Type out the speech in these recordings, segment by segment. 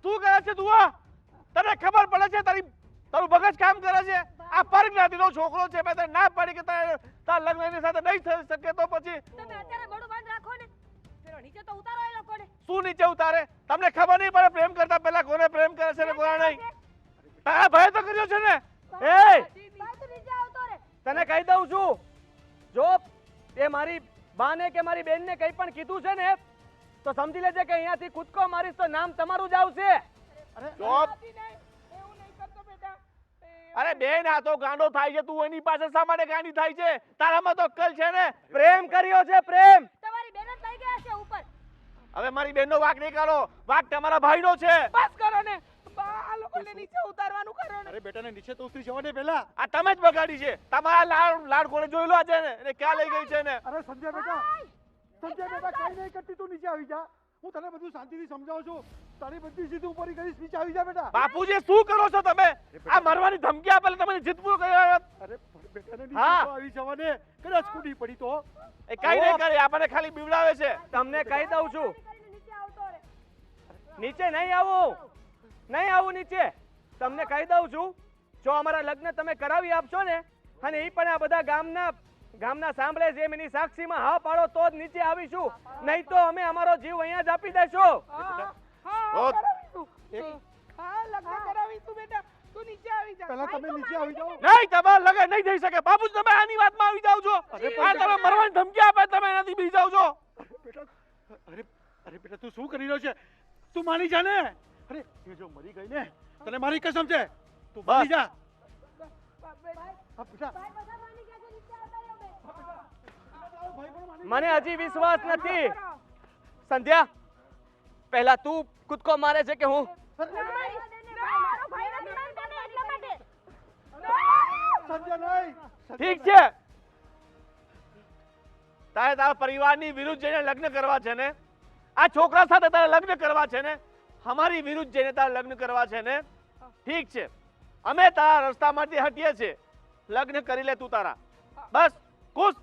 શું કરે છે તું? આ તને ખબર પડે છે તારું મગજ કામ કરે છે? આ પરગ જ્ઞાતિનો છોકરો છે, મેં તને ના પાડી કે તાર લગ્ન એની સાથે નહીં થઈ શકે. તો પછી તમે અત્યારે મોઢું બંધ રાખો ને. પેલો નીચે તો ઉતારો એ લોકોને. શું નીચે ઉતારે? તમને ખબર નહીં પડે પ્રેમ કરતા પહેલા કોને પ્રેમ કરે છે ને કોને નહીં? તારા ભાઈ તો કર્યો છે ને. એ ભાઈ તું નીચે આવતો રે. તને કહી દઉં છું, જો એ મારી બાને કે મારી બેનને કંઈ પણ કીધું છે ને તો સમજી લેજે કે અહીંયાથી કૂદકો મારીશ તો નામ તમારું જ આવશે. ચોપ. અરે બેન, આ તો ગાંડો થાય છે. તું એની પાસે શા માટે ગાંડી થાય છે? તારામાં તો અક્કલ છે ને. પ્રેમ કર્યો છે, પ્રેમ. તમારી બેન જ લઈ ગયા છે ઉપર. હવે મારી બેનનો વાંક નહીં કાઢો. વાંક તમારા ભાઈનો છે. બસ કરો ને. આ લોકોને નીચે ઉતારવાનું કરો ને. અરે બેટાને નીચે તો ઉતરી જવા દે પહેલા. આ તમે જ બગાડી છે. તમારા લાડ કોને જોયેલો છે ને એને ક્યાં લઈ ગઈ છે ને? અરે સંજય બેટા, કઈ નહીં કરતી, તું નીચે આવી જા. હું તને બધું શાંતિથી સમજાવું છું. તારી બધી જીદ ઉપર કરીશ, નીચે આવી જા બેટા. બાપુજી શું કરો છો તમે? આ મરવાની ધમકી આપે તમે જીતવું કર્યા. અરે બેટાને નીચે હા. તો આવી જવા દે. કદાચ કૂદી પડી તો એ કઈ નહીં કરે, આપણને ખાલી બીવડાવે છે. તમને કહી દઉં છું, કરીને નીચે આવતો રે. નીચે નહીં આવું નીચે. તમને કહી દઉં છું, જો અમારા લગ્ન તમે કરાવી આપશો ને અને એ પણ આ બધા ગામના સાંભળે છે, એની સાક્ષીમાં હા પાડો તો જ નીચે આવીશું, નહીં તો અમે અમારો જીવ અહીંયા જ આપી દેશું. ઓ, લગ્ન કરાવીશું બેટા. તું નીચે આવી જા. પહેલા તમે નીચે આવી જાઓ. નહીં, તમારા લગન નહીં થઈ શકે. બાપુજી તમે આની વાતમાં આવી જાવ છો. આ તમે મરવાની ધમકી આપે તમે એનાથી બી જાવ છો. બેટા, અરે બેટા, તું શું કરી રહ્યો છે? તું માની જા ને. અરે એ જો મરી ગઈ ને, તને મારી કસમ છે. તું માની જા. હા બેટા, ભાઈ બધા માની ગયા છે. નીચે આવતા રહ્યો બે. ભાઈ પણ માની. મને હજી વિશ્વાસ નથી. સંધ્યા, પહેલા તું કૂદકો મારે છે કે હું? મારો ભાઈ નથી માનતો ને એટલા માટે. સંજય નહીં. ઠીક છે, તારે તારા પરિવારની વિરુદ્ધ જઈને લગ્ન કરવા છે ને? આ છોકરા સાથે તારે લગ્ન કરવા છે ને? અમારી વિરુદ્ધ જઈને તારે લગ્ન કરવા છે ને? ઠીક છે, અમે તારા રસ્તામાંથી હટીએ છીએ. લગ્ન કરી લે તું તારા. બસ ખુશ.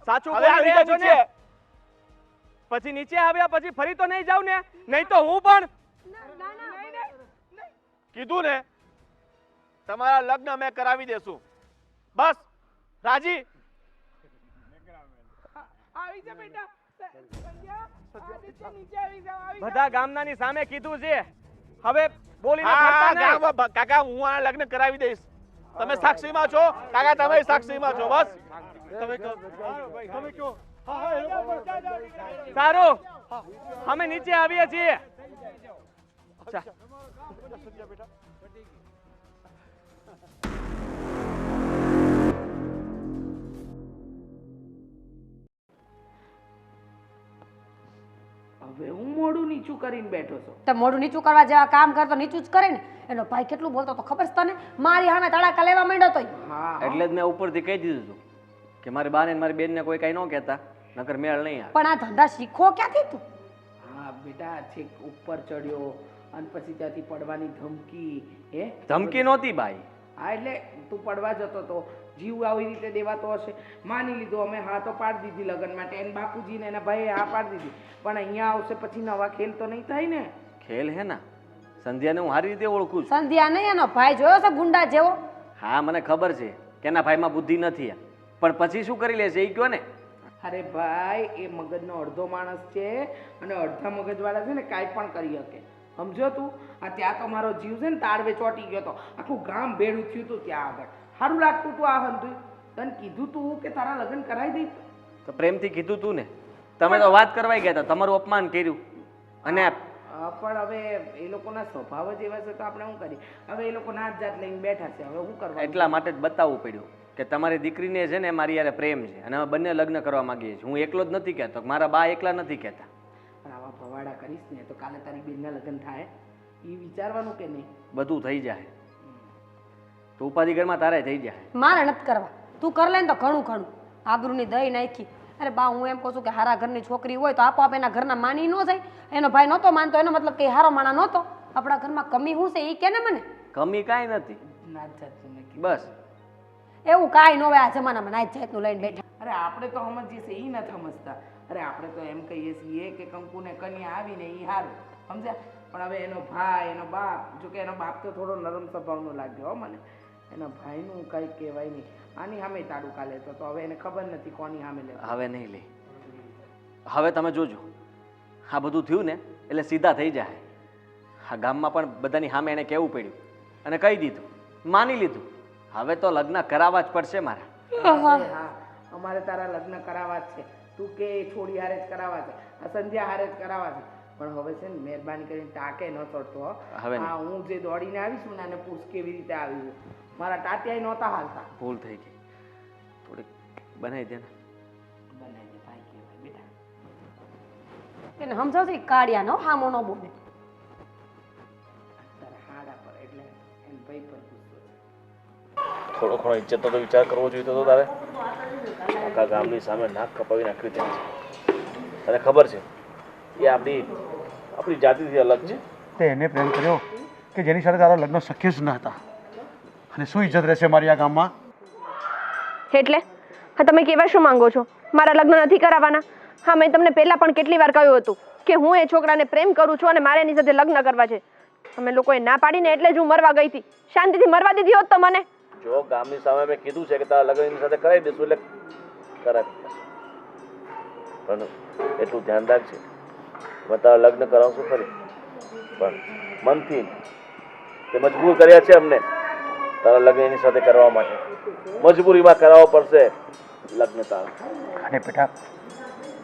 સાચું હવે બોલી આવી રહ્યા જા છો ને? નીચે. પછી નીચે આવ્યા પછી ફરી તો નહીં જાવ ને? નહીં તો હું પણ. કીધું ને, તમારા લગ્ન અમે કરાવી દેશું. બસ રાજી? આવી જા બેટા. સંજ્યા, નીચે આવી જાઓ. બધા ગામનાની સામે કીધું છે, હવે બોલીને હા, ફરતા નહીં. ગામમાં કાકા હું આ લગ્ન કરાવી દઈશ. તમે સાક્ષીમાં છો કાકા, તમે સાક્ષીમાં છો. બસ તમે કહો. હા હા, એ લોકો પણ. સારું, અમે નીચે આવીએ છીએ. સંજય બેટા. હવે હું મોઢું નીચું કરીને બેઠો છું. તો મોઢું નીચું કરવા જેવા કામ કરતો નીચું જ કરે ને. એનો ભાઈ કેટલું બોલતો તો ખબર છે તને? મારી સામે તડાકા લેવા માંડ્યો તો. હા એટલે જ મેં ઉપરથી કહી દીધું હતું કે મારી બાને ને મારી બેનને કોઈ કઈ ન કહેતા, નકર મેળ નહીં આવે. પણ આ ધંધા શીખો ક્યાંથી તું? હા બેટા, છેક ઉપર ચડ્યો અને પછી ત્યાંથી પડવાની ધમકી. હે ધમકી નહોતી બાઈ. હા એટલે તું પડવા જતો તો, જીવ આવી રીતે દેવાતો હશે. માની લીધું, અમે હા તો પાડી દીધી લગ્ન માટે. એને બાપુજીને એના ભાઈએ હા પાડી દીધી. પણ અહીંયા આવશે પછી નવા ખેલ તો નહીં થાય ને. ખેલ હે ના, સંધ્યાને હું સારી રીતે ઓળખું છું. સંધ્યા નહીં, એનો ભાઈ જોયો છે ગુંડા જેવો? હા, મને ખબર છે કે એના ભાઈમાં બુદ્ધિ નથી. પણ પછી શું કરી લેશે એ કયો ને? અરે ભાઈ, એ મગજનો અડધો માણસ છે અને અડધા મગજવાળા છે ને કાંઈ પણ કરી શકે. સમજો તું? આ ત્યાં તો મારો જીવ છે ને તાળવે ચોંટી ગયો હતો. આખું ગામ ભેડું થયું હતું ત્યાં આગળ. સારું લાગતું હતું આ હંધું. તને કીધું તું કે તારા લગ્ન કરાવી દઈશ. તો પ્રેમથી કીધું તું ને. તમે તો વાત કરવાઈ ગયા હતા, તમારું અપમાન કર્યું. અને પણ હવે એ લોકોના સ્વભાવ જ એવા છે તો આપણે શું કરીએ? હવે એ લોકો નાત જાત લઈને બેઠા છે, હવે શું કરવા? એટલા માટે જ બતાવવું પડ્યું કે તમારી દીકરીને છે ને મારી યારે પ્રેમ છે અને અમે બંને લગ્ન કરવા માંગીએ છીએ. હું એકલો જ નથી કહેતો, મારા બા એકલા નથી કહેતા. પણ આવા ભવાડા કરીશ ને તો કાલે તારી બેનના લગ્ન થાય એ વિચારવાનું કે નહીં? બધું થઈ જાય તો ઉપાધિ ઘરમાં તારે થઈ જાય. મારે નથી કરવા. તું કર લે ને તો ઘણું ઘણું. આબરૂની દહીં નાખી. અરે બા, હું એમ કહું છું કે હારા ઘરની છોકરી હોય તો આપોઆપ એના ઘરના માની ન જાય. એનો ભાઈ નહોતો માનતો, એનો મતલબ કે હારો માણા નહોતો. આપણા ઘરમાં કમી શું છે એ કે ને મને. કમી કાંઈ નથી, નાત જાતનું નક્કી. બસ. એવું કાંઈ ન હોય આ જમાનામાં. નાત જાતનું લઈને બેઠા. અરે આપણે તો સમજીએ છીએ, એ નથી સમજતા. અરે આપણે તો એમ કહીએ છીએ કે કંકુને કન્યા આવીને એ સારું, સમજ્યા? પણ હવે એનો ભાઈ એનો બાપ, જો કે એનો બાપ તો થોડો નરમ સ્વભાવનો લાગ્યો હો મને. એના ભાઈનું કંઈ કહેવાય નહીં. આની સામે તાડુકા લેતો તો હવે એને ખબર નથી કોની સામે લેતો. હવે નહીં લે. હવે તમે જોજો, આ બધું થયું ને એટલે સીધા થઈ જાય. આ ગામમાં પણ બધાની સામે એને કહેવું પડ્યું અને કહી દીધું, માની લીધું. હવે તો લગ્ન કરાવવા જ પડશે મારા. હા, અમારે તારા લગ્ન કરાવવા જ છે. તું કે છોડી હારે જ કરાવવા છે, આ સંધ્યા હારે જ કરાવવા છે. પણ હવે છે ને મહેરબાની કરીને ટાંકે ન ચડતો હો. હવે હા, હું જે દોડીને આવીશું ને અને પૂછ કેવી રીતે આવી છું. મારા ટાટિયા નહોતા હાલતા. ભૂલ થઈ ગઈ, થોડીક બનાવી દે ને. બનાવી દે ભાઈ કહેવાય બેટા. એને સમજાવશે કાળિયા નો હામો નો બોલે. તારા હાડા પર એટલે એમ ભાઈ પર ગુસ્સો છે. થોડો ઘણો ઇજ્જતનો તો વિચાર કરવો જોઈએ તો તારે. આખા ગામની સામે નાક કપાવી નાખ્યું ત્યાં છે. તને ખબર છે એ આપણી જાતિથી અલગ છે. તે એને પ્રેમ કર્યો કે જેની સાથે તારા લગ્ન શક્ય જ ન હતા. અને શું ઇજ્જત રહેશે મારી આ ગામમાં? એટલે હા, તમે કહેવા શું માંગો છો? મારા લગ્ન નથી કરાવવાના? હા, મેં તમને પહેલા પણ કેટલી વાર કહ્યું હતું કે હું એ છોકરાને પ્રેમ કરું છું અને મારે એની સાથે લગ્ન કરવા છે. અમે લોકોએ ના પાડીને એટલે જ હું મરવા ગઈ હતી. શાંતિથી મરવા દીધી હોત તો મને. જો ગામની સામે મેં કીધું છે કે તારા લગ્ન એની સાથે કરાવી દઈશું એટલે કરાવી દઈશું. પણ એટલું ધ્યાન રાખજે, મેં તારા લગ્ન કરાવશું ખરી, પણ મનથી તે મજબૂર કર્યા છે અમને તારા લગ્ન એની સાથે કરવા માટે. મજબૂરીમાં કરાવવો પડશે લગ્ન તારા. અને બેટા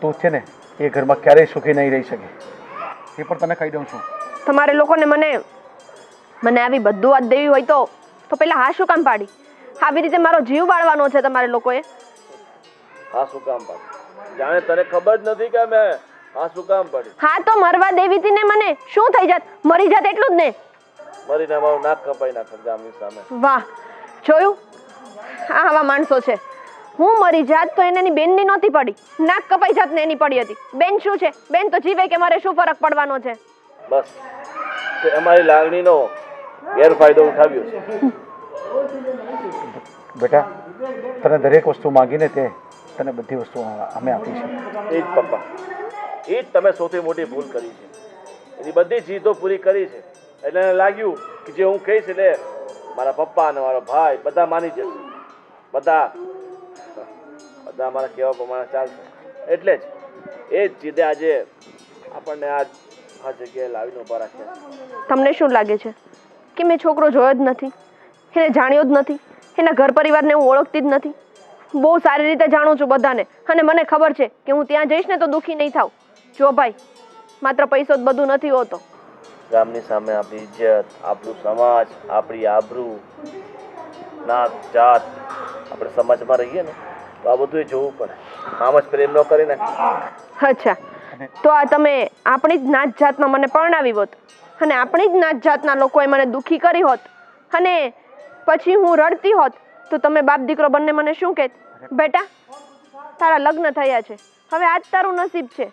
તું છે ને એ ઘરમાં ક્યારેય સુખી નહીં રહી શકે, એ પણ તને કહી દઉં છું. તમારે લોકોને મને આવી બધું વાત દેવી હોય તો પેલા હા શું કામ પાડી? આવી રીતે મારો જીવ બાળવાનો છે તમારે લોકોએ? હા શું કામ પાડી? જાણે તને ખબર જ નથી કે મેં હા શું કામ પાડી? હા તો મરવા દેવી હતી ને મને. શું થઈ જાત? મરી જાત એટલું જ ને. મરીને મારું નાક કપાઈ નાખ ગામની સામે. વાહ, જોયું? આ આવા માણસો છે. હું મરી જાત તો એની બેનની નહોતી પડી, નાક કપાઈ જાત ને એની પડી હતી. બેન શું છે? બેન તો જીવે કે મારે શું ફરક પડવાનો છે? બસ તે અમારી લાગણીનો ગેરફાયદો ઉઠાવ્યો છે. બેટા તને દરેક વસ્તુ માંગીને તે તને બધી વસ્તુ અમે આપી છે. એ જ પપ્પા, એ જ તમે સૌથી મોટી ભૂલ કરી છે. એની બધી જીદો પૂરી કરી છે એટલે એને લાગ્યું કે જે હું કહીશ એટલે મારા પપ્પા અને મારો ભાઈ બધા માની જશે, બધા મારા કહેવા પ્રમાણે ચાલશે. એટલે જ એ જ જીદે આજે આપણને આ જગ્યાએ લાવીને ઉભા રાખ્યા. તમને શું લાગે છે કે મેં છોકરો જોયો જ નથી, એને જાણ્યો જ નથી, એના ઘર પરિવારને હું ઓળખતી જ નથી? બહુ સારી રીતે જાણું છું બધાને, અને મને ખબર છે કે હું ત્યાં જઈશ ને તો દુઃખી નહીં થાવ. જો ભાઈ, માત્ર પૈસો જ બધું નથી હોતો. ગામની સામે આપણી ઇજ્જત, આપણું સમાજ, આપણી આબરૂ, નાત જાત, આપણે સમાજમાં રહીએ ને તો આ બધું જોવું પડે. આમ જ પ્રેમ ન કરી નાખીએ. અચ્છા, તો આ તમે આપણી જ નાત જાતમાં મને પરણાવી હોત અને આપણી જ નાત જાતના લોકોએ મને દુઃખી કરી હોત અને પછી હું રડતી હોત તો તમે બાપ દીકરો બંને મને શું કહેત? બેટા, તારા લગ્ન થયા છે, હવે આજ તારું નસીબ છે,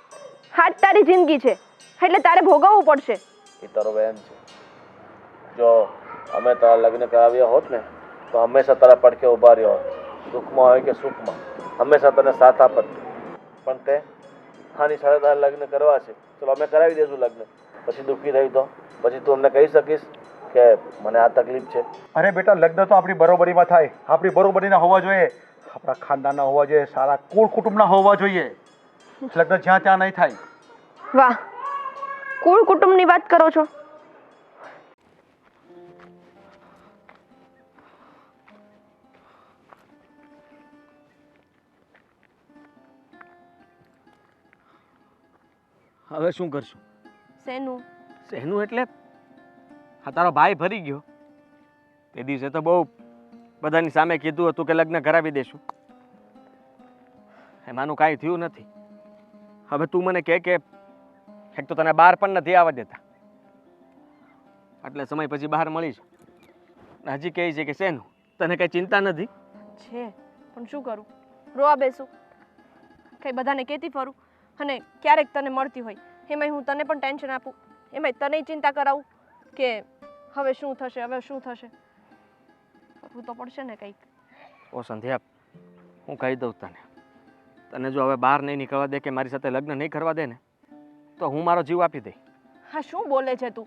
આજ તારી જિંદગી છે, એટલે તારે ભોગવવું પડશે. એ તારો વહેમ છે. જો અમે તારા લગ્ન કરાવ્યા હોત ને તો હંમેશા તારા પડખે ઊભા રહ્યો હોત, દુઃખમાં હોય કે સુખમાં, હંમેશા તને સાથ આપત. પણ તે આની સાથે તારા લગ્ન કરવા છે, ચલો અમે કરાવી દઈશું લગ્ન. પછી દુઃખી થઈ તો પછી તું અમને કહી શકીશ કે મને આ તકલીફ છે? અરે બેટા લગ્ન તો આપણી બરોબરીમાં થાય, આપણી બરોબરીના હોવા જોઈએ, આપણા ખાનદાનના હોવા જોઈએ, સારા કુળ કુટુંબના હોવા જોઈએ. લગ્ન જ્યાં ત્યાં નહીં થાય. વાહ, કુળ કુટુંબની વાત કરો છો? હવે શું કરશું? શેનું? શેનું એટલે હા તારો ભાઈ ભરી ગયો તે દિવસે તો બહુ બધાની સામે કીધું હતું કે લગ્ન કરાવી દેશું. એમાંનું કાંઈ થયું નથી. હવે તું મને કહે કે એક તો તને બહાર પણ નથી આવવા દેતા, આટલા સમય પછી બહાર મળીશ, હજી કહે છે કે શેનું? તને કઈ ચિંતા નથી? છે પણ શું કરું? રોવા બેસું? કઈ બધાને કહેતી ફરું અને ક્યારેક તને મળતી હોય એમાંય હું તને પણ ટેન્શન આપું, એમાંય તને ચિંતા કરાવું કે હવે શું થશે, હવે શું થશે? કરવું તો પડશે ને કંઈક. ઓ સંધ્યા, હું કહી દઉં તને જો હવે બહાર નહીં નીકળવા દે કે મારી સાથે લગ્ન નહીં કરવા દે ને તો હું મારો જીવ આપી દઈ. હા, શું બોલે છે તું?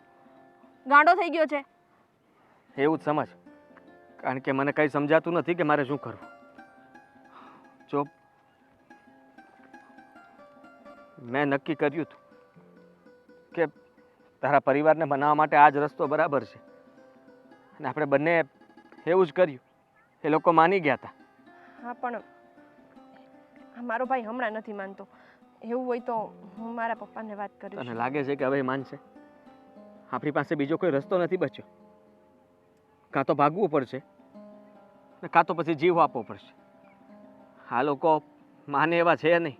ગાંડો થઈ ગયો છે? એવું જ સમજ, કારણ કે મને કંઈ સમજાતું નથી કે મારે શું કરવું. જો મેં નક્કી કર્યું હતું કે તારા પરિવારને બનાવવા માટે આ જ રસ્તો બરાબર છે, અને આપણે બંને એવું જ કર્યું. એ લોકો માની ગયા હતા. હા, પણ આ મારો ભાઈ હમણાં નથી માનતો. એવું હોય તો હું મારા પપ્પાને વાત તને કરીશ. લાગે છે કે હવે એ માનશે? આપણી પાસે બીજો કોઈ રસ્તો નથી બચ્યો. કાં તો ભાગવું પડશે ને કાં તો પછી જીવ આપવો પડશે. આ લોકો માને એવા છે નહીં.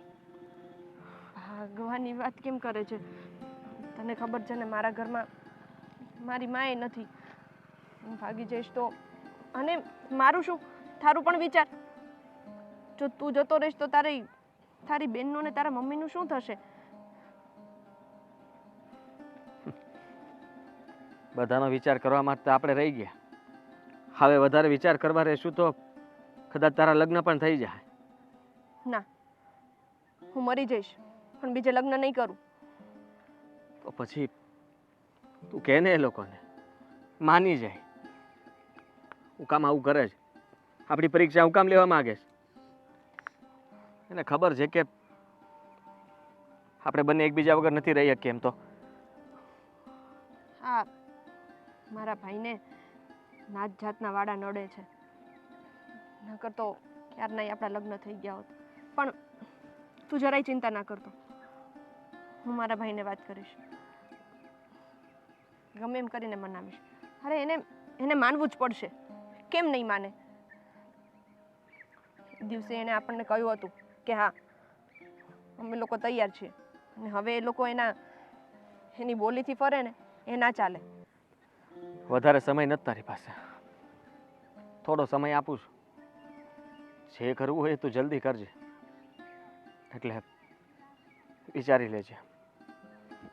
ભાગવાની વાત કેમ કરે છે? તને ખબર છે ને, મારા ઘરમાં મારી માએ નથી. હું ભાગી જઈશ તો, અને મારું શું, તારું પણ વિચાર. જો તું જતો રહીશ તો તારી બહેનનું ને તારા મમ્મીનું શું થશે? બધાનો વિચાર કરવા માટે આપણે રહી ગયા. હવે વધારે વિચાર કરવા રહેશું તો કદાચ તારા લગ્ન પણ થઈ જાય. ના, હું મરી જઈશ પણ બીજે લગ્ન નહીં કરું. તો પછી તું કહે ને એ લોકોને, માની જાય. હું કામ આવું કરે છે? આપણી પરીક્ષા હું કામ લેવા માંગે છે? એને ખબર છે કે આપણે બંને એકબીજા વગર નથી રહી શકીએ. એમ તો હા, મારા ભાઈને નાત જાતના વાડા નડે છે. નકર તો ક્યારના આપણા લગ્ન થઈ ગયા હોત. પણ તું જરાય ચિંતા ના કરતો, હું મારા ભાઈને વાત કરીશ. ગમે એમ કરીને મનાવીશ. અરે એને માનવું જ પડશે. કેમ નહીં માને? દિવસે એને આપણને કહ્યું હતું કે હા, અમે લોકો તૈયાર છીએ, અને હવે એ લોકો એની બોલીથી ફરે ને એ ના ચાલે. વધારે સમય નથી તારી પાસે. થોડો સમય આપું છું. જે કરવું હોય તું જલ્દી કરજે. એટલે વિચારી લેજે.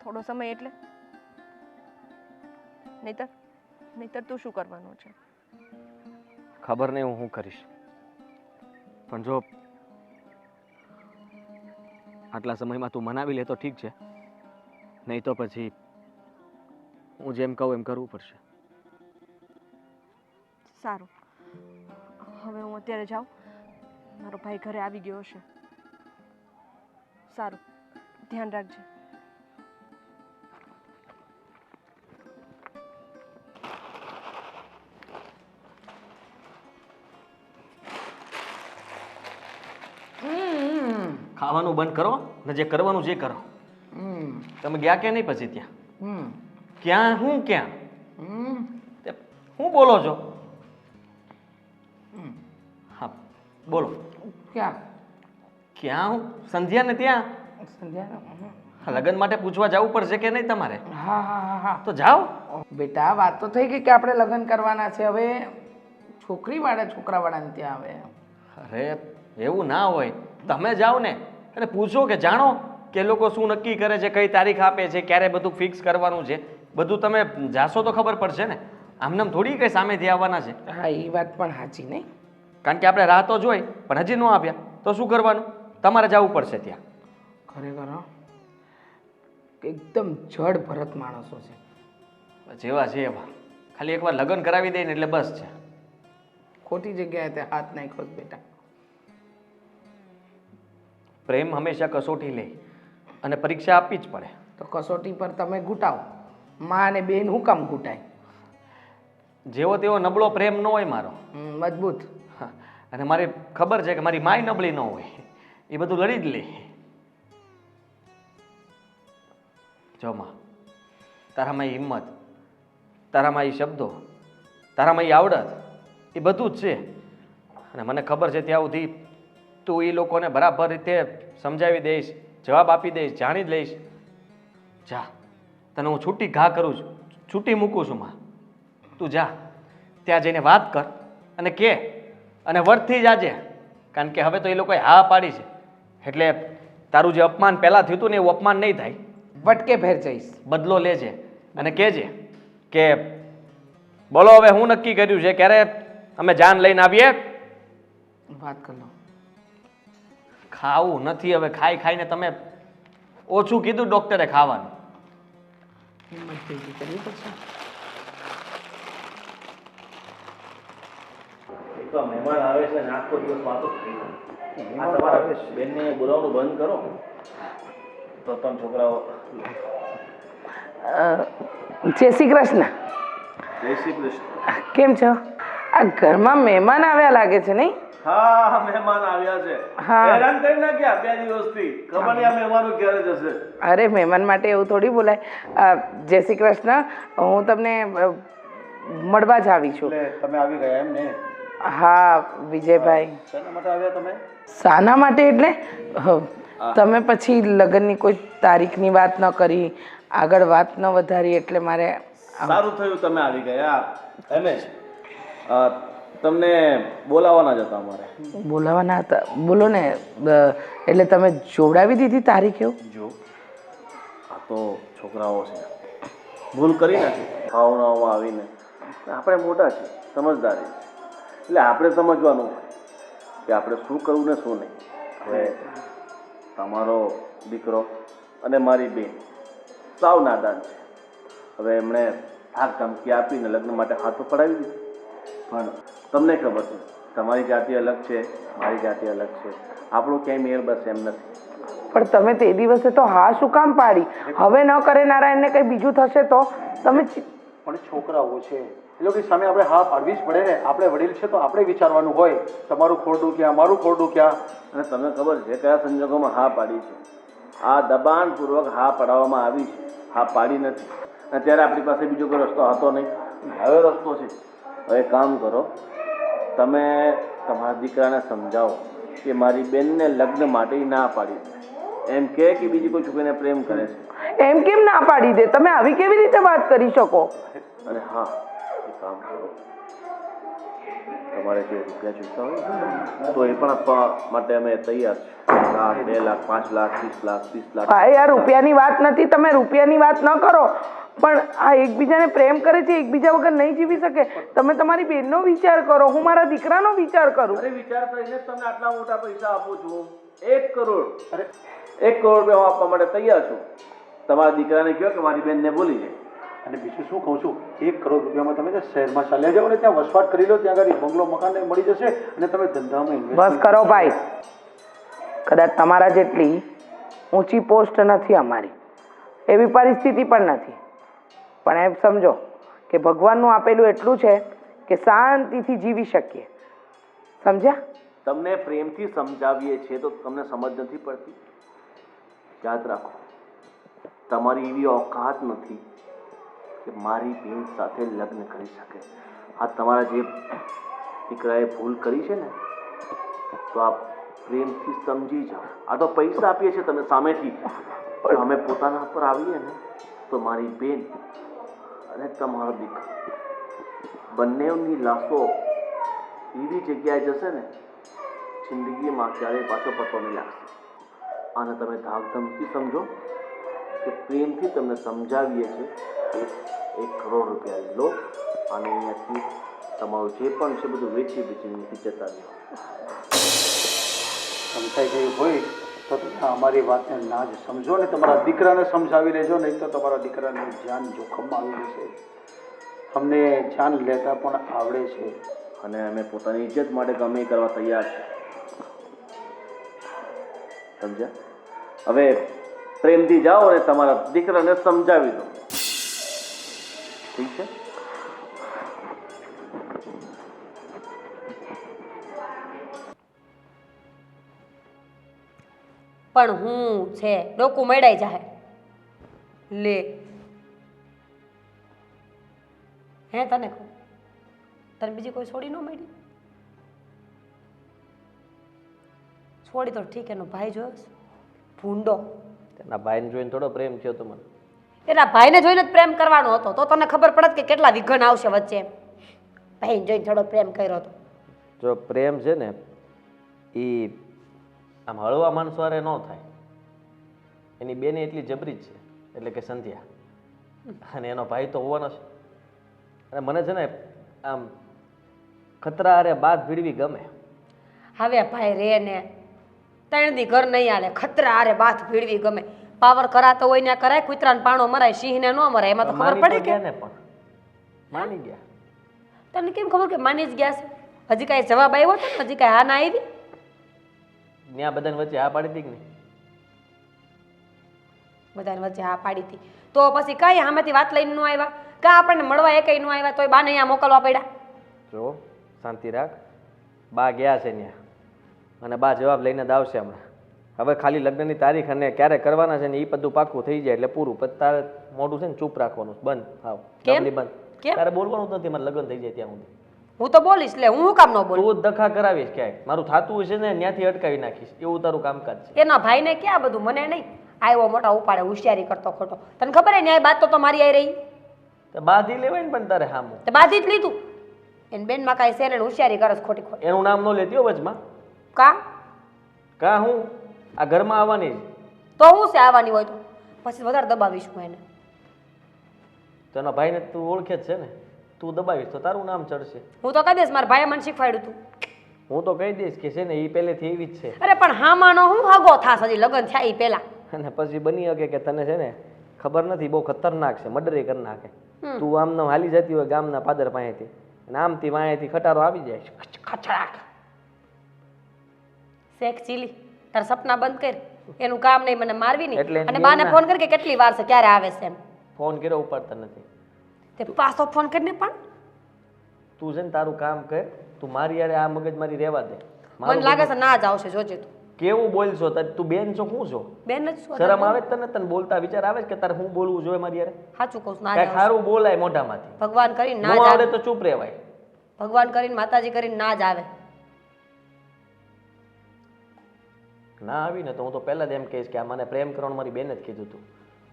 થોડો સમય એટલે? નહીતર તું શું કરવાનું છે? ખબર નહીં હું શું કરીશ, પણ જો આટલા સમયમાં તું મનાવી લે તો ઠીક છે, નહીં તો પછી હું જેમ કહું એમ કરવું પડશે. સારું, હવે હું અત્યારે જાઉં. મારો ભાઈ ઘરે આવી ગયો હશે. સારું, ધ્યાન રાખજે. ખાવાનું બંધ કરો ને જે કરવાનું જે કરો. તમે ગયા કે નહીં પછી ત્યાં? ક્યાં? હું ક્યાં? તે હું બોલો છો? હા બોલો. ક્યાં? ક્યાં? હું સંધ્યા ને ત્યાં. સંધ્યા? લગ્ન માટે પૂછવા જવું પડશે કે નહીં તમારે? હા હા હા હા. તો જાઓ. બેટા, વાત તો થઈ ગઈ કે આપણે લગ્ન કરવાના છે. હવે છોકરીવાળા છોકરાવાળાને ત્યાં આવે. અરે એવું ના હોય. તમે જાઓ ને અને પૂછો કે જાણો કે લોકો શું નક્કી કરે છે, કઈ તારીખ આપે છે, ક્યારે બધું ફિક્સ કરવાનું છે. બધું તમે જાશો તો ખબર પડશે ને. આમનામ થોડી કઈ સામેથી આવવાના છે. હા, એ વાત પણ સાચી નહીં. કારણ કે આપણે રાહ તો જોઈ પણ હજી ન આપ્યા તો શું કરવાનું? તમારે જવું પડશે ત્યાં. ખરેખર હો, એકદમ જડ ભરત માણસો છે. જેવા છે એવા. ખાલી એકવાર લગ્ન કરાવી દે ને એટલે બસ છે. ખોટી જગ્યાએ તે હાથ નાખ્યો છે બેટા. પ્રેમ હંમેશા કસોટી લે અને પરીક્ષા આપવી જ પડે. તો કસોટી પર તમે ઘૂંટાવો. માં અને બેન હું કામ ઘૂંટાય? જેવો તેવો નબળો પ્રેમ ન હોય મારો. મજબૂત. હા, અને મારી ખબર છે કે મારી માય નબળી ન હોય. એ બધું લડી જ લે. જો માં, તારામાં એ હિંમત, તારામાં એ શબ્દો, તારામાં એ આવડત, એ બધું જ છે. અને મને ખબર છે ત્યાં સુધી તું એ લોકોને બરાબર રીતે સમજાવી દઈશ, જવાબ આપી દઈશ, જાણી જ લઈશ. જા, તને હું છૂટી ઘા કરું છું, છૂટી મૂકું છું માં. તું જા, ત્યાં જઈને વાત કર અને કે, અને વર્તથી જાજે. કારણ કે હવે તો એ લોકોએ હા પાડી છે. એટલે તારું જે અપમાન પહેલાં થયું હતું ને એવું અપમાન નહીં થાય. વટકે ફેર જઈશ. બદલો લેજે અને કહેજે કે બોલો હવે હું નક્કી કર્યું છે, ક્યારે અમે જાન લઈને આવીએ. વાત કર લો. ખાવું નથી હવે. ખાઈ ખાઈને તમે ઓછું કીધું ડોક્ટરે ખાવાનું. હિંમત ભેગી કરવી પડશે. એક તો મહેમાન આવે છે ને આખો દિવસ વાતો જ થઈ જાય. આ તમારા બેનને બોલાવવાનું બંધ કરો તો તમે છોકરાઓ. જય શ્રી કૃષ્ણ. જય શ્રી કૃષ્ણ. કેમ છો? આ ઘરમાં મહેમાન આવ્યા લાગે છે નહીં? હા, મહેમાન આવ્યા છે. હા. હેરાન કરી નાખ્યા 2 દિવસથી. ખબર નહીં આ મહેમાનો ક્યારે જશે. અરે મહેમાન માટે એવું થોડી બોલાય. જય શ્રી કૃષ્ણ. હું તમને મળવા જ આવી છું. એટલે તમે આવી ગયા એમ ને? હા વિજયભાઈ. શેના માટે આવ્યા તમે? શાના માટે એટલે તમે પછી લગ્નની કોઈ તારીખની વાત ન કરી, આગળ વાત ન વધારી, એટલે મારે સારું થયું તમે આવી ગયા. એમ જ તમને બોલાવવાના જ હતા અમારે. બોલાવાના હતા? બોલો ને. એટલે તમે જોડાવી દીધી તારીખ? એવું? જો આ તો છોકરાઓ છે, ભૂલ કરી નાખી ભાવનાઓમાં આવીને. આપણે મોટા છીએ, સમજદારી છે, એટલે આપણે સમજવાનું હોય કે આપણે શું કરવું ને શું નહીં. હવે તમારો દીકરો અને મારી બેન સાવ નાદાન છે. હવે એમણે ધાક ધમકી આપીને લગ્ન માટે હાથો પડાવી દીધી. પણ તમને ખબર છે, તમારી જાતિ અલગ છે, મારી જાતિ અલગ છે, આપણો ક્યાંય મેળ બસ એમ નથી. પણ તમે તે દિવસે તો હા શું કામ પાડી? હવે ન કરે નારાયણને કંઈ બીજું થશે તો તમે પણ છોકરાઓ છે એ લોકો સામે આપણે હા પાડવી જ પડે ને. આપણે વડીલ છે તો આપણે વિચારવાનું હોય તમારું ખોરડું ક્યાં, મારું ખોરડું ક્યાં. અને તમને ખબર છે કયા સંજોગોમાં હા પાડી છે? આ દબાણપૂર્વક હા પડાવવામાં આવી છે, હા પાડી નથી. અને ત્યારે આપણી પાસે બીજો કોઈ રસ્તો હતો નહીં. હવે રસ્તો છે. હવે કામ કરો, તમે તમારા દીકરાને સમજાવો કે મારી બેનને લગ્ન માટે ના પાડી દે. એમ કે બીજી કોઈ છોકરીને પ્રેમ કરે છે. એમ કેમ ના પાડી દે? તમે આવી કેવી રીતે વાત કરી શકો? અને હા, એ કામ કરો, તમારે જે રૂપિયા જોઈતા હોય તો એ પણ આપવા માટે અમે તૈયાર છીએ. 1 લાખ, 2 લાખ, 5 લાખ, 30 લાખ, 30 લાખ. ભાઈ આ રૂપિયાની વાત નથી, તમે રૂપિયાની વાત ન કરો. પણ આ એકબીજાને પ્રેમ કરે છે, એકબીજા વગર નહીં જીવી શકે. તમે તમારી બેનનો વિચાર કરો, હું મારા દીકરાનો વિચાર કરું. અરે વિચાર કરીને તમને આટલા મોટા પૈસા આપું છું. 1 કરોડ. અરે 1 કરોડ રૂપિયા હું આપવા માટે તૈયાર છું. તમારા દીકરાને કહો કે મારી બેનને ભૂલી જાય. અને બીજું શું કહું છું, 1 કરોડ રૂપિયામાં તમે જે શહેરમાં ચાલ્યા જાઓ ને ત્યાં વસવાટ કરી લો, ત્યાં આગળ બંગલો મકાન મળી જશે અને તમે ધંધામાં બસ કરો ભાઈ. કદાચ તમારા જેટલી ઊંચી પોસ્ટ નથી અમારી, એવી પરિસ્થિતિ પણ નથી, પણ એમ સમજો કે ભગવાનનું આપેલું એટલું છે કે શાંતિથી જીવી શકીએ. સમજ્યા? તમને પ્રેમથી સમજાવીએ છીએ તો તમને સમજ નથી પડતી. યાદ રાખો, તમારી એવી औकात નથી કે મારી બેન સાથે લગ્ન કરી શકે. આ તમારા જે દીકરાએ ભૂલ કરી છે ને, તો આ પ્રેમથી સમજી જાઓ. આ તો પૈસા આપીએ છીએ તમે સામેથી, પણ અમે પોતાના પર આવીએ ને તો મારી બેન અને તમારો દીકરો બંનેની લાશો એવી જગ્યાએ જશે ને, જિંદગીમાં ક્યારેય પાછો પતો નહીં લાગશે. આને તમે ધાકધમકી સમજો કે પ્રેમથી તમને સમજાવીએ છીએ કે 1 કરોડ રૂપિયા લો અને અહીંયાથી તમારું જે પણ છે બધું વેચી વેચીને જતા રહ્યો. સમજાઈ ગયું હોય તો તમે અમારી વાતને ના જ સમજો ને તમારા દીકરાને સમજાવી લેજો, નહીં તો તમારા દીકરાની જાન જોખમમાં આવી જશે. અમને જાન લેતા પણ આવડે છે અને અમે પોતાની ઇજ્જત માટે ગમે એ કરવા તૈયાર છે. સમજ્યા? હવે પ્રેમથી જાઓ અને તમારા દીકરાને સમજાવી દો. ઠીક છે? પણ હું છે ડોકું મળાઈ જાય લે. હે તને કહું, તને બીજી કોઈ છોડી ન મળી? છોડી તો ઠીક, એનો ભાઈ જોયો છે ભૂંડો. એના ભાઈને જોઈને થોડો પ્રેમ થયો તો મને. એના ભાઈને જોઈને જ પ્રેમ કરવાનો હતો, તો તને ખબર પડત કે કેટલા વિઘન આવશે વચ્ચે. ભાઈને જોઈને થોડો પ્રેમ કર્યો હતો. જો પ્રેમ છે ને એ આમ હળવા માણસો હારે ન થાય. એની બેને એટલી જબરી જ છે, એટલે કે સંધ્યા, અને એનો ભાઈ તો હોવાનો છે. અને મને છે ને આમ ખતરા હારે બાદ ભીડવી ગમે. હવે ભાઈ રે ને 3 દી ઘર નહીં હાલે, ખતરા હારે બાથ ભીડવી ગમે. પાવર કરાતો હોય ને કરાય, કૂતરાને પાણો મરાય, સિંહને ન મરાય. એમાં તો ખબર પડે કે ને પણ માની ગયા. તને કેમ ખબર કે માની જ ગયા છે? હજી કાંઈ જવાબ આવ્યો હતો ને? હજી કાંઈ હા ના આવી? ત્યાં બધાને વચ્ચે હા પાડી હતી કે નહીં? બધાને વચ્ચે હા પાડી હતી તો પછી કઈ આમાંથી વાત લઈને ન આવ્યા? કાં આપણને મળવા એ કઈ ન આવ્યા તોય બાને અહીંયા મોકલવા પડ્યા? જો શાંતિ રાખ, બા ગયા છે ત્યાં અને બા જવાબ લઈને જ આવશે હમણાં. હવે ખાલી લગ્નની તારીખ અને ક્યારે કરવાના છે ને એ બધું પાક્કું થઈ જાય એટલે પૂરું. પછી તારે મોઢું છે ને ચૂપ રાખવાનું, બંધ. હાવ કેમ? ડબલી બંધ. કેમ? તારે બોલવાનું જ નથી, મારે લગ્ન થઈ જાય ત્યાં સુધી. હું તો બોલીશ, લે હું કામ ન બોલું? તું જ દખા કરાવીશ ક્યાંય, મારું થાતું હશે ને ત્યાંથી અટકાવી નાખીશ, એવું તારું કામકાજ છે. એના ભાઈને ક્યાં બધું, મને નહીં. આવ્યો મોટા ઉપાડે હોશિયારી કરતો ખોટો. તને ખબર હે ન્યાય બાદ તો મારી આવી રહી. તો બાધી લેવાય ને પણ તારે હામું. તે બાધી જ લીધું. એને બેનમાં કાંઈ છે ને હોશિયારી કરે છે ખોટી ખોટી. એનું નામ ન લેતી હો વચમાં. કા હું આ ઘરમાં આવવાની જ. તો હું છે આવવાની હોય તો પછી વધારે દબાવીશ હું એને. તો એના ભાઈને તું ઓળખે જ છે ને, તું દબાવીશ તો તારું નામ ચડશે. હું તો કહી દઈશ મારા ભાઈએ મને શીખવાડ્યું હતું. હું તો કહી દઈશ કે છે ને એ પહેલેથી એવી જ છે. અરે પણ હામાનો હું હગો થાસ હજી લગ્ન થયા ઈ પહેલા. અને પછી બની શકે કે તને છે ને ખબર નથી, બહુ ખતરનાક છે, મર્ડર કરી નાખે. તું આમને હાલી જતી હોય ગામના પાદર પાસેથી અને આમથી વાંહેથી ખટારો આવી જાય ખચડાક. શેખ ચીલી તાર સપના બંધ કર, એનું કામ નહીં મને મારવી નહીં. એટલે અને બાને ફોન કર કે કેટલી વાર છે, ક્યારે આવે છે એમ. ફોન કર્યો ઉપાડતા નથી. તે પાછો ફોન કરીને પણ તું છે ને તારું કામ કર, તું મારી યારે આ મગજ મારી રહેવા દે. મને લાગે છે ના જ આવશે, જોજે તું. કેવું બોલશો? તું બેન છો, શું છો? બેન જ છું. શરમ આવે તને? તને બોલતા વિચાર આવે કે તારે હું બોલવું જોઈએ મારી યારે? સાચું કહું છું, ના જ કઈ આવશે. ખારું બોલાય મોઢામાંથી. ભગવાન કરીને ન ના જ આવડે આવે. તો ચૂપ રહેવાય. ભગવાન કરીને માતાજી કરીને ના જ આવે. ના આવી ને તો હું તો પહેલા જ એમ કહીશ કે આ મને પ્રેમ કરવાનું મારી બેન જ કીધું હતું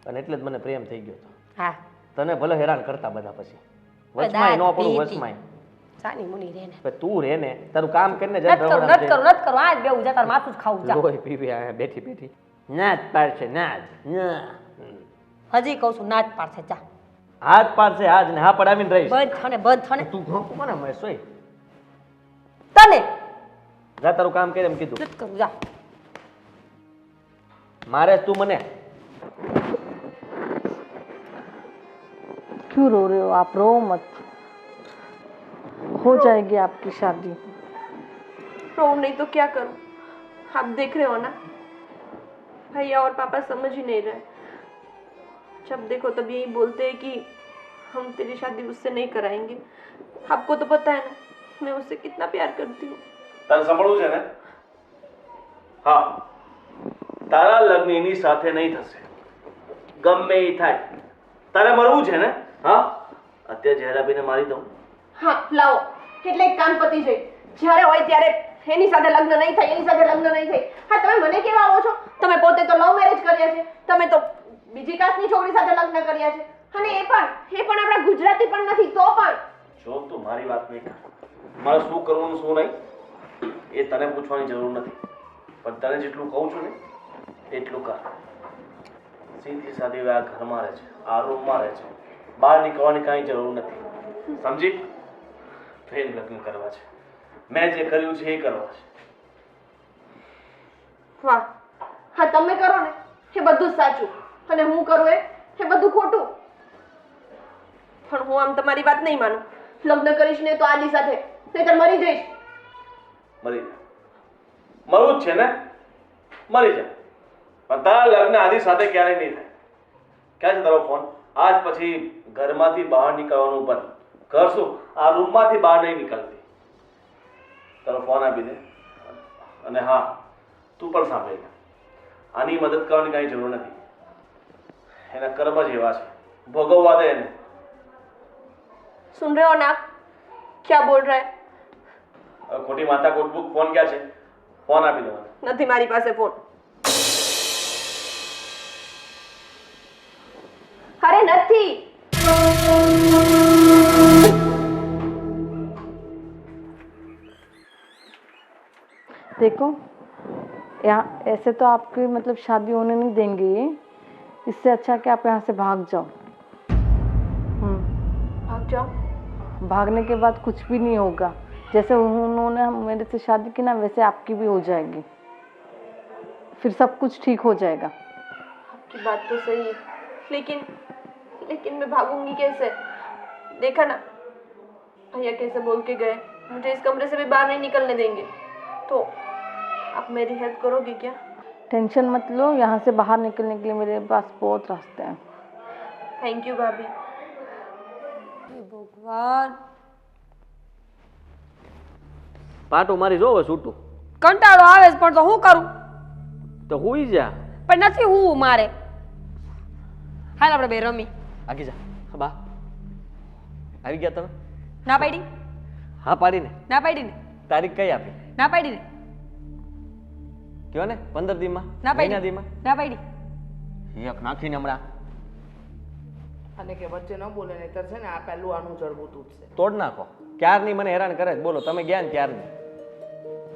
અને એટલે જ મને પ્રેમ થઈ ગયો હતો. હા તને ભલે હેરાન કરતા બધા પછી ઓય વચમાંય ન દાંત પડું, પીતી. વચમાંય. સાની મુની રે ને. પણ તું રે ને, તારું કામ કરીને નત કરું નત કરું નત કરું, આ જ બેવું જા, તાર માથું જ ખાવું જા. લોહી પીવી આ બેઠી બેઠી ના જ પાડશે, ના જ ના. હજી કહું છું ના જ પાડશે, જા. હાથ પાડશે આજ ને હા પડાવીને રહીશ. બંધ થને બંધ થને. તું કોને મળે સોય? તને જા તારું કામ કરે એમ કીધું. નત કરું, જા. મારે જ તું મને. क्यों रो रहे हो आप? रो मत, हो जाएगी आपकी शादी. रो नहीं तो क्या करूं? आप देख रहे हो ना, भैया और पापा समझ ही नहीं रहे. जब देखो तब यही बोलते हैं कि हम तेरी शादी उससे नहीं कराएंगे. आपको तो पता है ना मैं उससे कितना प्यार करती हूँ. તને સાંભળવું છે ને? હા, તારા લગ્ન એની સાથે નહીં થશે, ગમે એ થાય. તારે મરવું છે ને? હા, અત્યારે જયરાબીને મારી દઉં. હા લાવો, એટલે એક કામ પતી જાય. જ્યારે હોય ત્યારે એની સાથે લગ્ન નહીં થાય, એની સાથે લગ્ન નહીં થાય. હા તમે મને કેવા આવો છો? તમે પોતે તો લવ મેરેજ કર્યા છે, તમે તો બીજી કાસ્ટની છોકરી સાથે લગ્ન કર્યા છે અને એ પણ આપણા ગુજરાતી પણ નથી તો પણ. જો તું મારી વાત નહીં કર. મારે શું કરવું શું નહીં એ તને પૂછવાની જરૂર નથી, પણ તને જેટલું કહું છું ને એટલું કર. સીધી સાદી આ ઘરમાં રહે છે, આ રૂમમાં રહે છે, બહાર નીકળવાની કાંઈ જરૂર નથી. સમજી? પ્રેમ લગ્ન કરવા છે, મેં જે કર્યું છે એ કરવા છે. વાહ, હા તમે કરો ને એ બધું જ સાચું અને હું કરું એ બધું ખોટું. પણ હું આમ તમારી વાત નહીં માનું. લગ્ન કરીશ ને તો આદિ સાથે, નહીંતર મરી જઈશ. મરી જા. મરવું જ છે ને? મરી જા. પણ તારા લગ્ન આદિ સાથે ક્યારેય નહીં થાય. ક્યાં છે તારો ફોન? આજ પછી ઘરમાંથી બહાર નીકળવાનું બંધ કર. શું આ રૂમમાંથી બહાર નહીં નીકળતી? તારો ફોન આપી દે. અને હા, તું પણ સાંભળી લે, આની મદદ કરવાની કાંઈ જરૂર નથી. એના કર્મ જ એવા છે, ભોગવવા દે એને. सुन रहे हो ना आप क्या बोल रहा है? હવે ખોટી માથાકૂટ બુક. ફોન ક્યાં છે? ફોન આપી દો મને. નથી મારી પાસે ફોન. અરે નથી. देखो यहाँ ऐसे तो आपकी मतलब शादी होने नहीं देंगे ये. इससे अच्छा कि आप यहाँ से भाग जाओ. भाग जाओ? भागने के बाद कुछ भी नहीं होगा. जैसे उन्होंने मेरे से शादी की ना वैसे आपकी भी हो जाएगी. फिर सब कुछ ठीक हो जाएगा. आपकी बात तो सही है, लेकिन मैं भागूंगी कैसे? देखा ना भैया कैसे बोल के गए. मुझे इस कमरे से भी बाहर नहीं निकलने देंगे तो आप मेरी हेल्प करोगे क्या? टेंशन मत लो, यहाँ से बाहर निकलने के लिए मेरे पास बहुत रास्ते हैं. थैंक यू भाभी. હે ભગવાન, પાટું મારી જોવે છૂટું કંટાળો આવે છે પણ તો શું કરું? તો હુઈ જા. પણ નથી હું મારે. હાલ આપણે બે રમી. આગી જા. હા બા આવી ગયા તમે? ના પાડી? હા પાડીને. ના પાડી ને? તારીખ કઈ આપી? ના પાડી ને? કયો ને 15 દીમાં ના મહિના પાડી? દીમાં ના પાડી? એક નાખીને હમણાં અને કે વચ્ચે ન બોલે નહીતર છે ને આ પહેલું આનું જડબું તૂટશે. તોડ નાખો. ક્યારની મને હેરાન કરે છે. બોલો તમે ગયા ને ક્યારની.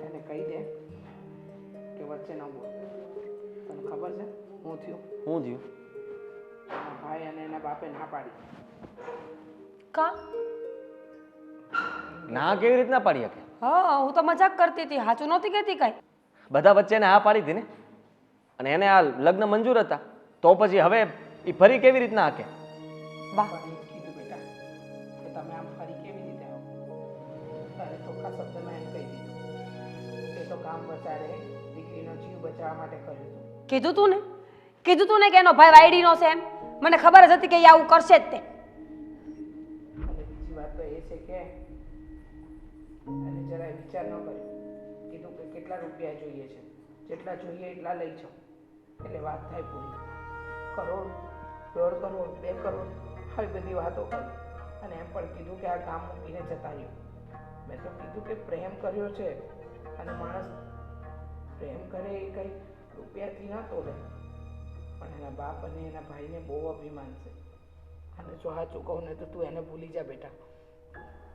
એને કહી દે કે વચ્ચે ન બોલ. તને ખબર છે હું થયું? શું થયું? એના ભાઈ અને એના બાપે ના પાડી. કા? ના કેવી રીતના પાડી શકે? હા, હું તો મજાક કરતી હતી, સાચું નહોતી કહેતી કાંઈ. બધા વચ્ચે એને હા પાડી હતી ને, અને એને આ લગ્ન મંજૂર હતા, તો પછી હવે એ ફરી કેવી રીતના હાકે? વાહ, પણ એ કીધું બેટા કે તમે આમ ફરી કેવી રીતે આવો? તારે ચોખ્ખા શબ્દમાં એમ કહી દીધું કે તો કામ બચાડે દીકરીનો જીવ બચાવવા માટે કર્યું હતું. કીધું તું ને? કીધું તું ને કે એનો ભાઈ વાયડીનો છે એમ? મને ખબર જ હતી કે એ આવું કરશે જ તે. અને બીજી વાત તો એ છે કે એને જરાય વિચાર ન કર્યો. કીધું કે કેટલા રૂપિયા જોઈએ છે, જેટલા જોઈએ એટલા લઈ જાઓ એટલે વાત થાય પૂરી. કરોડ, 1.5 કરોડ, 2 કરોડ આવી બધી વાતો કરી. અને એમ પણ કીધું કે આ કામ મૂકીને જતા રહ્યો. મેં તો કીધું કે પ્રેમ કર્યો છે અને માણસ પ્રેમ કરે એ કંઈ રૂપિયાથી ન તોડે. પણ એના બાપ અને એના ભાઈને બહુ અભિમાન છે. અને જો સાચું કહું ને તો તું એને ભૂલી જા બેટા.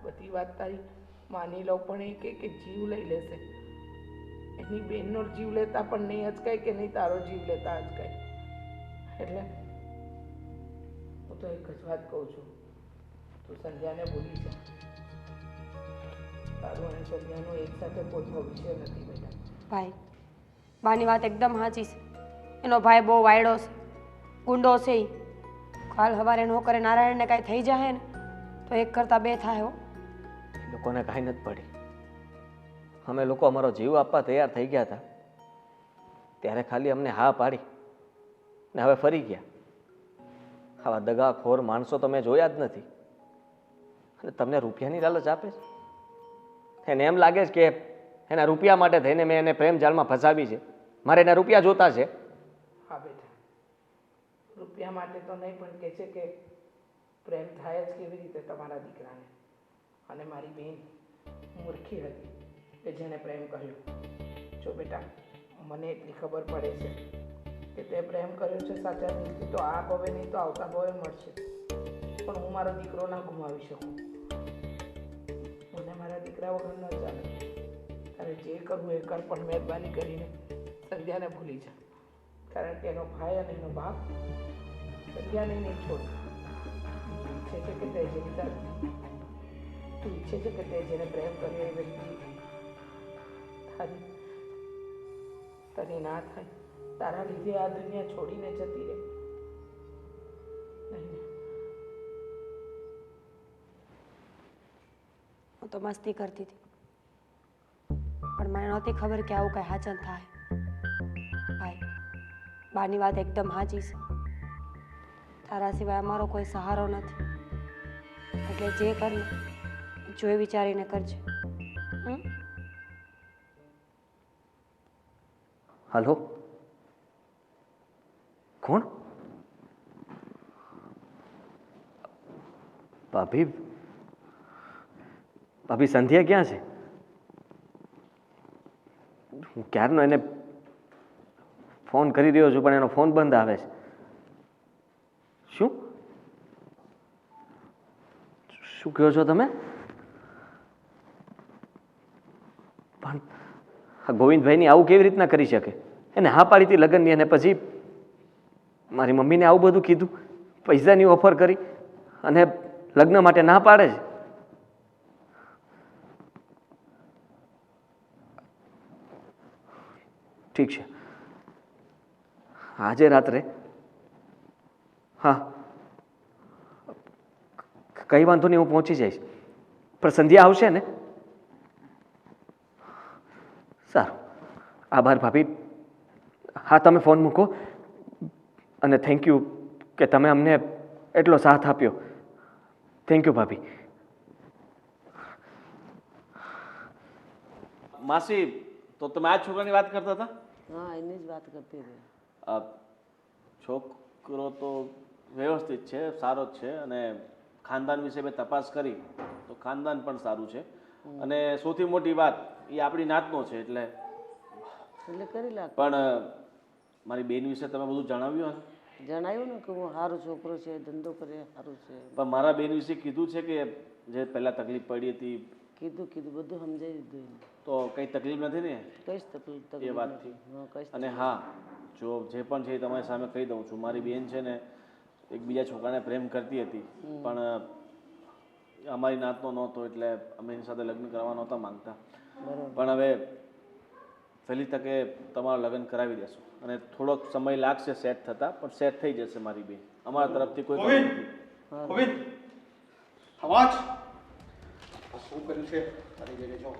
બધી વાત તારી માની લો પણ એ કે જીવ લઈ લેશે. એની બેનનો જીવ લેતા પણ નહીં અચકાય કે નહીં તારો જીવ લેતા અચકાય. એટલે હું તો એક જ વાત કહું છું, તું સંધ્યાને ભૂલી જા. તારું અને સંધ્યાનું એક સાથે કોઈ ભવિષ્ય નથી બેટા. ભાઈ, બાની વાત એકદમ સાચી છે. એનો ભાઈ બહુ વાયડો છે, ગુંડો છે. ઈ કાલ સવારે નો કરે નારાયણને કાંઈ થઈ જાય ને તો એક કરતાં બે થાય હો. એ લોકોને કાંઈ નથી પડી. અમે લોકો અમારો જીવ આપવા તૈયાર થઈ ગયા હતા ત્યારે ખાલી અમને હા પાડી ને હવે ફરી ગયા. આવા દગાખોર માણસો તો મેં જોયા જ નથી. અને તમને રૂપિયાની લાલચ આપે છે? એને એમ લાગે છે કે એના રૂપિયા માટે થઈને મેં એને પ્રેમ જાળમાં ફસાવી છે, મારે એના રૂપિયા જોતા છે. હા બેટા, રૂપિયા માટે તો નહીં, પણ કહે છે કે પ્રેમ થાય જ કેવી રીતે તમારા દીકરાને. અને મારી બેન મૂર્ખી હતી કે જેને પ્રેમ કર્યો. જો બેટા, મને એટલી ખબર પડે છે કે તે પ્રેમ કર્યો છે સાચા દિલથી તો આ ભવે નહીં તો આવતા ભવે મળશે. પણ હું મારો દીકરો ના ગુમાવી શકું. મને મારા દીકરા વગર ન ચાલે. તારે જે કરવું એ કર, પણ મહેરબાની કરીને સંધ્યાને ભૂલી જા. કારણ કે એનો ભાઈ અને એનો બાપ સંધ્યાને નહીં છોડે. ઈચ્છે છે કે તે જેની તારી તું ઈચ્છે છે કે તે જેને પ્રેમ કર્યો એ વ્યક્તિ તારી ના થાય. તારા લીધે આ દુનિયા છોડીને જતી રહે. નહીં ને? હું તો મસ્તી કરતી હતી, પણ મને નહોતી ખબર કે આવું કંઈ હાચન થાય. ભાઈ, બાની વાત એકદમ સાચી છે. તારા સિવાય અમારો કોઈ સહારો નથી. એટલે જે કરને જોઈ વિચારીને કરજે. હલો, કોણ? ભાભી? ભાભી સંધ્યા ક્યાં છે? હું ક્યારનો એને ફોન કરી રહ્યો છું પણ એનો ફોન બંધ આવે છે. શું શું કહો છો તમે? પણ આ ગોવિંદભાઈની આવું કેવી રીતના કરી શકે? એને હા પાડી હતી લગ્નની અને પછી મારી મમ્મીને આવું બધું કીધું, પૈસાની ઓફર કરી અને લગ્ન માટે ના પાડે છે. ઠીક છે, આજે રાત્રે. હા, કંઈ વાંધો નહીં, હું પહોંચી જઈશ. પણ સંધ્યા આવશે ને? સારું, આભાર ભાભી. હા, તમે ફોન મૂકો. અને થેન્ક યુ કે તમે અમને એટલો સાથ આપ્યો. થેન્ક યુ ભાભી. માસી, તો તમે આ છોકરાની વાત કરતા હતા? હા, એની જ વાત કરતી હતી. આ છોકરો તો વ્યવસ્થિત છે, સારો જ છે, અને ખાનદાન વિશે મેં તપાસ કરી તો ખાનદાન પણ સારું છે. અને સૌથી મોટી વાત, એ આપણી નાતનો છે. એટલે કરી લાગ. પણ મારી બેન વિશે તમે બધું જણાવ્યું ને? જણાવ્યું ને કે હું સારો છોકરો છે, ધંધો કરે, સારું છે. પણ મારા બેન વિશે કીધું છે કે જે પહેલા તકલીફ પડી હતી? કીધું બધું સમજાવી દીધું એને. તો કઈ તકલીફ નથી ને? કઈ જ તકલીફ એ વાતથી. હા, કઈ. અને હા, જો જે પણ છે એ તમારી સામે કહી દઉં છું, મારી બેન છે ને એક બીજા છોકરાને પ્રેમ કરતી હતી, પણ અમારી નાતનો નહોતો, એટલે અમે એની સાથે લગ્ન કરવા નહોતા માંગતા. પણ હવે વહેલી તકે તમારા લગ્ન કરાવી દેશું, અને થોડોક સમય લાગશે સેટ થતા, પણ સેટ થઈ જશે મારી બેન. અમારા તરફથી કોઈ ગોવિંદ, ગોવિંદ, અવાજ શું કર્યું છે તારી જગ્યાએ? જો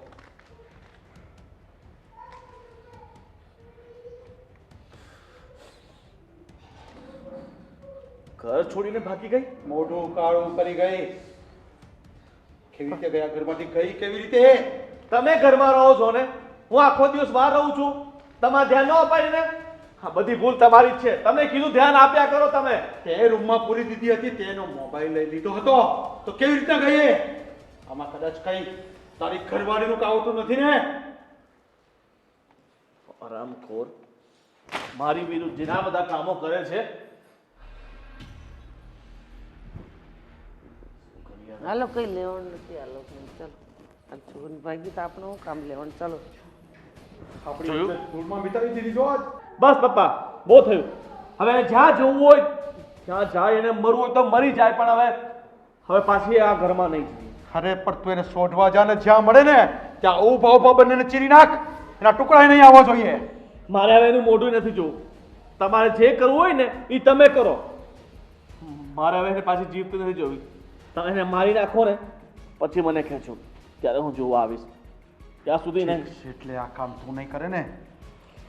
ઘર છોડીને ભાગી ગઈ? મોઢું કાળું કરી ગઈ. કેવી રીતે ગયા ઘરમાંથી ગઈ? કેવી રીતે? તમે ઘરમાં રહો છો ને, હું આખો દિવસ બહાર રહું છું, તમારે ધ્યાન ન અપાય ને? હા, બધી ભૂલ તમારી જ છે. તમે કીધું ધ્યાન આપ્યા કરો. તમે તે રૂમમાં પૂરી દીધી હતી, તેનો મોબાઈલ લઈ લીધો હતો, તો કેવી રીતના ગઈ? આમાં કદાચ કઈ તારી ઘરવાળીનું કાવતું નથી ને? હરામખોર મારી વિરુદ્ધ જેના બધા કામો કરે છે. હાલો, કઈ લેવાનું નથી. હાલો, ચાલો. આ છોકરીને ભાગી તો આપણે શું કામ લેવાનું? ચાલો. આપણી ઇજ્જત ધૂળમાં મિટાવી દીધી. જો આજ બસ પપ્પા, બહુ થયું. હવે એને જ્યાં જવું હોય ત્યાં જાય, એને મરવું હોય તો મરી જાય, પણ હવે પાછી આ ઘરમાં નહીં જઈએ. અરે પણ તું એને શોધવા જા ને, જ્યાં મળે ને ત્યાં ઊભા ઊભા બંનેને ચીરી નાખ. એના ટુકડા નહીં આવવા જોઈએ. મારે હવે એનું મોઢું નથી જોવું. તમારે જે કરવું હોય ને એ તમે કરો. મારે હવે એને પાછી જીવતી નથી જોવી. તમે એને મારી નાખો ને પછી મને ખેંચો, ત્યારે હું જોવા આવીશ. ત્યાં સુધી નહીં. એટલે આ કામ તું નહીં કરે ને,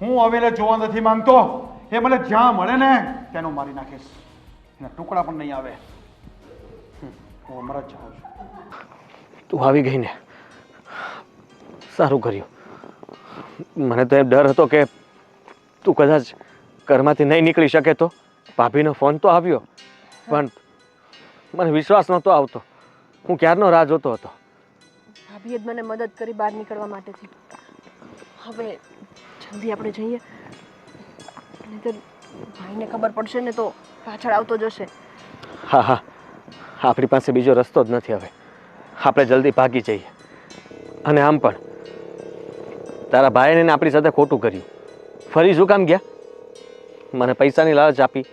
હું હવે એને જોવા નથી માંગતો. એ મને જ્યાં મળે ને તેનું મારી નાખીશ. એના ટુકડા પણ નહીં આવે. હું અમારા જ જાઉં છું. તું આવી ગઈ ને, સારું કર્યું. મને તો એમ ડર હતો કે તું કદાચ ઘરમાંથી નહીં નીકળી શકે. તો ભાભીનો ફોન તો આવ્યો, પણ મને વિશ્વાસ નહોતો આવતો. હું ક્યારનો રાહ જોતો હતો. ભાભીએ જ મને મદદ કરી બહાર નીકળવા માટેથી. હવે જલ્દી આપણે જઈએ, નહીંતર ભાઈને ખબર પડશે ને તો પાછળ આવતો જશે. હા હા, આપણી પાસે બીજો રસ્તો જ નથી. હવે આપણે જલ્દી ભાગી જઈએ. અને આમ પણ તારા ભાઈને આપણી સાથે ખોટું કર્યું. ફરી શું કામ ગયા? મને પૈસાની લાલચ આપી.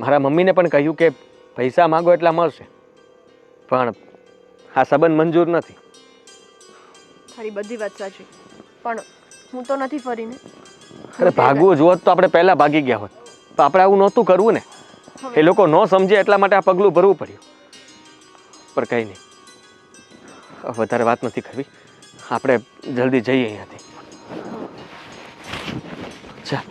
મારા મમ્મીને પણ કહ્યું કે પૈસા માગો એટલા મળશે, પણ આ સંબંધ મંજૂર નથી. તારી બધી વાત સાચી, પણ હું તો નથી ફરીને. અરે ભાગવું જોત તો આપણે પહેલા ભાગી ગયા હોત. તો આપણે આવું નહોતું કરવું ને. એ લોકો ન સમજે એટલા માટે આ પગલું ભરવું પડ્યું. પણ કંઈ નહીં, વધારે વાત નથી કરવી. આપણે જલ્દી જઈએ અહીંયાથી. ચાલ.